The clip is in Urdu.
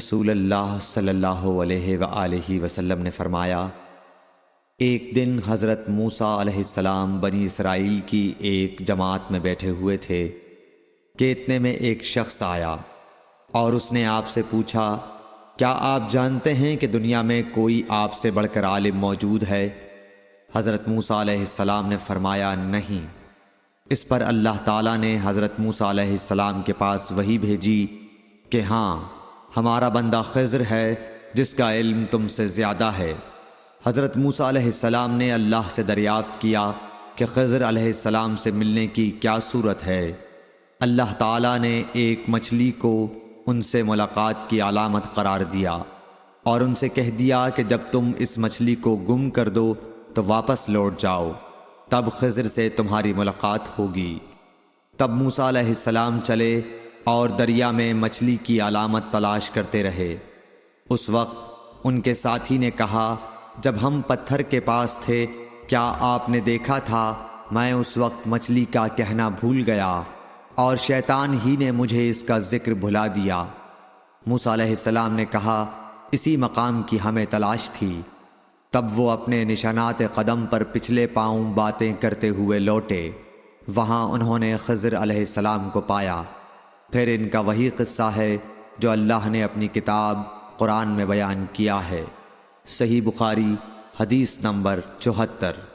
رسول اللہ صلی اللہ علیہ وآلہ وسلم نے فرمایا، ایک دن حضرت موسیٰ علیہ السلام بنی اسرائیل کی ایک جماعت میں بیٹھے ہوئے تھے کہ اتنے میں ایک شخص آیا اور اس نے آپ سے پوچھا، کیا آپ جانتے ہیں کہ دنیا میں کوئی آپ سے بڑھ کر عالم موجود ہے؟ حضرت موسیٰ علیہ السلام نے فرمایا، نہیں۔ اس پر اللہ تعالیٰ نے حضرت موسیٰ علیہ السلام کے پاس وحی بھیجی کہ ہاں، ہمارا بندہ خضر ہے جس کا علم تم سے زیادہ ہے۔ حضرت موسیٰ علیہ السلام نے اللہ سے دریافت کیا کہ خضر علیہ السلام سے ملنے کی کیا صورت ہے؟ اللہ تعالیٰ نے ایک مچھلی کو ان سے ملاقات کی علامت قرار دیا اور ان سے کہہ دیا کہ جب تم اس مچھلی کو گم کر دو تو واپس لوٹ جاؤ، تب خضر سے تمہاری ملاقات ہوگی۔ تب موسیٰ علیہ السلام چلے اور دریا میں مچھلی کی علامت تلاش کرتے رہے۔ اس وقت ان کے ساتھی نے کہا، جب ہم پتھر کے پاس تھے کیا آپ نے دیکھا تھا؟ میں اس وقت مچھلی کا کہنا بھول گیا اور شیطان ہی نے مجھے اس کا ذکر بھلا دیا۔ موسیٰ علیہ السلام نے کہا، اسی مقام کی ہمیں تلاش تھی۔ تب وہ اپنے نشانات قدم پر پچھلے پاؤں باتیں کرتے ہوئے لوٹے۔ وہاں انہوں نے خضر علیہ السلام کو پایا۔ پھر ان کا وہی قصہ ہے جو اللہ نے اپنی کتاب قرآن میں بیان کیا ہے۔ صحیح بخاری حدیث نمبر 74۔